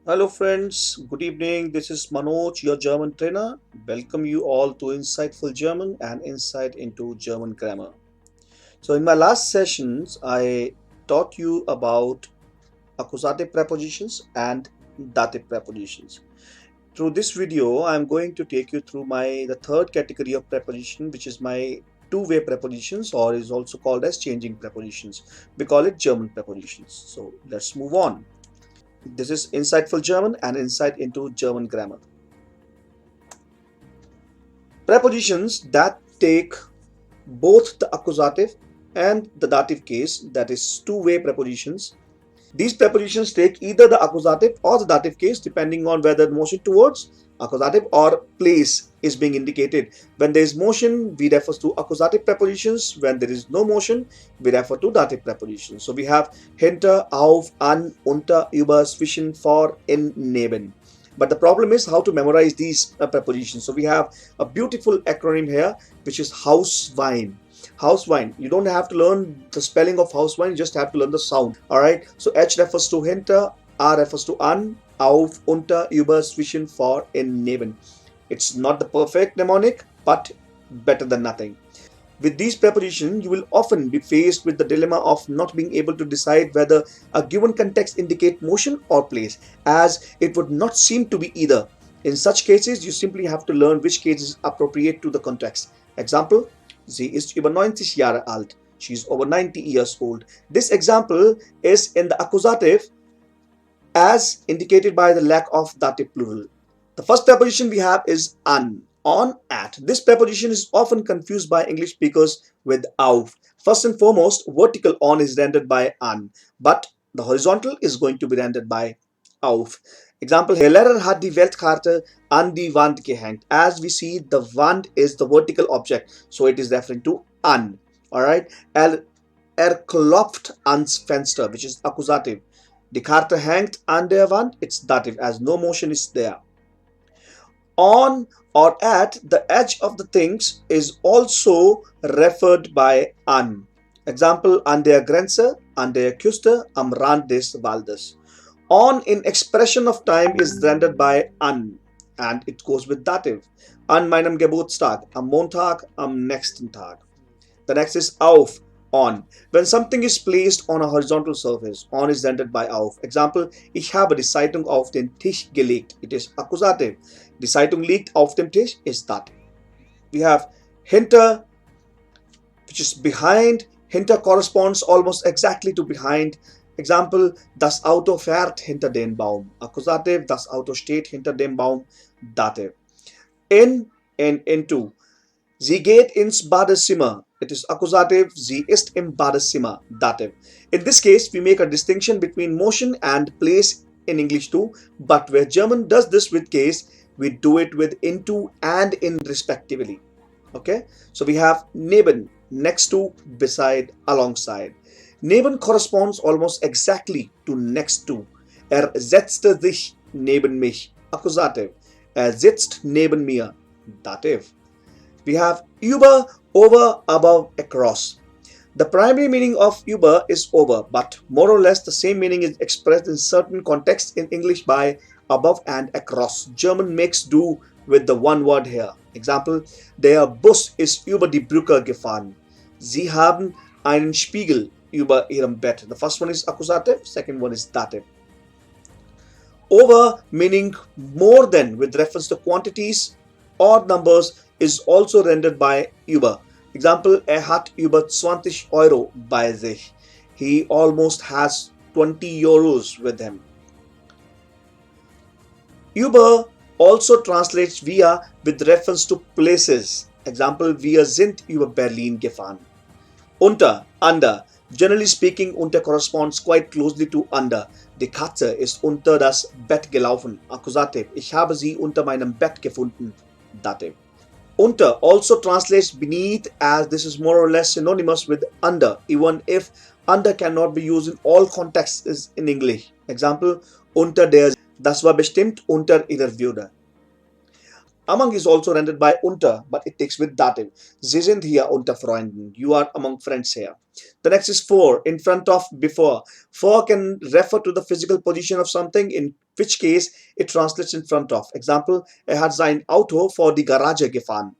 Hello friends, good evening. This is Manoj, your German trainer. Welcome you all to Insightful German and Insight into German Grammar. So in my last sessions, I taught you about accusative prepositions and dative prepositions. Through this video, I am going to take you through the third category of preposition, which is my two-way prepositions, or is also called as changing prepositions. We call it German prepositions. So let's move on. This is Insightful German and Insight into German Grammar. Prepositions that take both the accusative and the dative case, that is two-way prepositions. These prepositions take either the accusative or the dative case depending on whether motion towards accusative or place is being indicated. When there is motion, we refer to accusative prepositions. When there is no motion, we refer to dative prepositions. So we have hinter, auf, an, unter, über, zwischen, vor, in, neben. But the problem is how to memorize these prepositions. So we have a beautiful acronym here, which is Hauswein. Hauswein. You don't have to learn the spelling of Hauswein, you just have to learn the sound. Alright. So H refers to hinter, A refers to an, auf, unter, über, zwischen, vor, in, neben. It's not the perfect mnemonic, but better than nothing. With these prepositions, you will often be faced with the dilemma of not being able to decide whether a given context indicates motion or place, as it would not seem to be either. In such cases, you simply have to learn which case is appropriate to the context. Example, sie ist über 90 Jahre alt. She is over 90 years old. This example is in the accusative as indicated by the lack of dative plural. The first preposition we have is an. On, at. This preposition is often confused by English speakers with auf. First and foremost, vertical on is rendered by an, but the horizontal is going to be rendered by auf. Example, der Lehrer hat die Weltkarte an die Wand gehängt. As we see, the Wand is the vertical object, so it is referring to an. Alright, klopft ans Fenster, which is accusative. Die Karte hängt an der Wand, it's dative, as no motion is there. On or at the edge of the things is also referred by an. Example, an der Grenze, an der Küste, am Rand des Waldes. On in expression of time is rendered by an, and it goes with dative. An meinem Geburtstag, am Montag, am nächsten Tag. The next is auf, on. When something is placed on a horizontal surface, on is rendered by auf. Example, ich habe die Zeitung auf den Tisch gelegt. It is accusative. Die Zeitung liegt auf dem Tisch is dative. We have hinter, which is behind. Hinter corresponds almost exactly to behind. Example, das Auto fährt hinter den Baum. Accusative, das Auto steht hinter dem Baum. Dative. In and into. Sie geht ins Badezimmer. It is accusative. Sie ist im Badezimmer. Dative. In this case, we make a distinction between motion and place in English too, but where German does this with case, we do it with into and in respectively. Okay, so we have neben, next to, beside, alongside. Neben corresponds almost exactly to next to. Setzte sich neben mich. Accusative. Sitzt neben mir. Dative. We have über, over, above, across. The primary meaning of über is over, but more or less the same meaning is expressed in certain contexts in English by above and across. German makes do with the one word here. Example, der Bus ist über die Brücke gefahren. Sie haben einen Spiegel über ihrem Bett. The first one is accusative, second one is dative. Over meaning more than with reference to quantities or numbers is also rendered by über. Example, hat über 20 Euro bei sich. He almost has 20 euros with him. Über also translates wir with reference to places. Example, wir sind über Berlin gefahren. Unter, under. Generally speaking, unter corresponds quite closely to under. Die Katze ist unter das Bett gelaufen. Accusative. Ich habe sie unter meinem Bett gefunden. Dative. Unter also translates beneath, as this is more or less synonymous with under, even if under cannot be used in all contexts in English. Example, unter der, das war bestimmt unter ihrer Würde. Among is also rendered by unter, but it takes with dative. Sie sind hier unter Freunden. You are among friends here. The next is vor, in front of, before. For can refer to the physical position of something, in which case it translates in front of. Example, er hat sein Auto vor die Garage gefahren.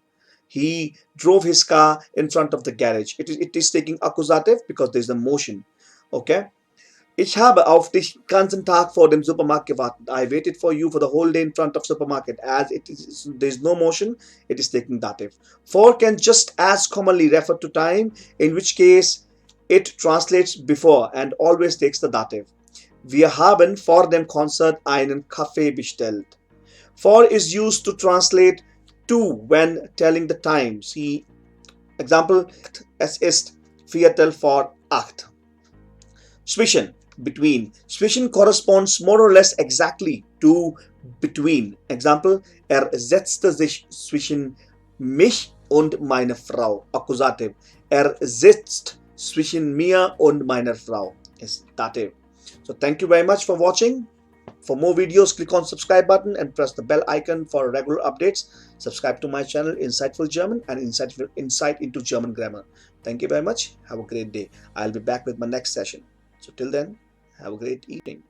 He drove his car in front of the garage. It is taking accusative because there is a motion. Okay. Ich habe auf dich ganzen Tag vor dem Supermarkt gewartet. I waited for you for the whole day in front of supermarket. As there is no motion, it is taking dative. For can just as commonly refer to time, in which case it translates before and always takes the dative. Wir haben vor dem Konzert einen Kaffee bestellt. For is used to translate to when telling the time. See example, es ist Viertel vor 8. Zwischen, between. Zwischen corresponds more or less exactly to between. Example, er setzte sich zwischen mich und meine Frau. Accusative. Er sitzt zwischen mir und meiner Frau. Is dative. So thank you very much for watching. For more videos, click on subscribe button and press the bell icon for regular updates. Subscribe to my channel Insightful German and Insight into German Grammar. Thank you very much. Have a great day. I'll be back with my next session. So till then, have a great evening.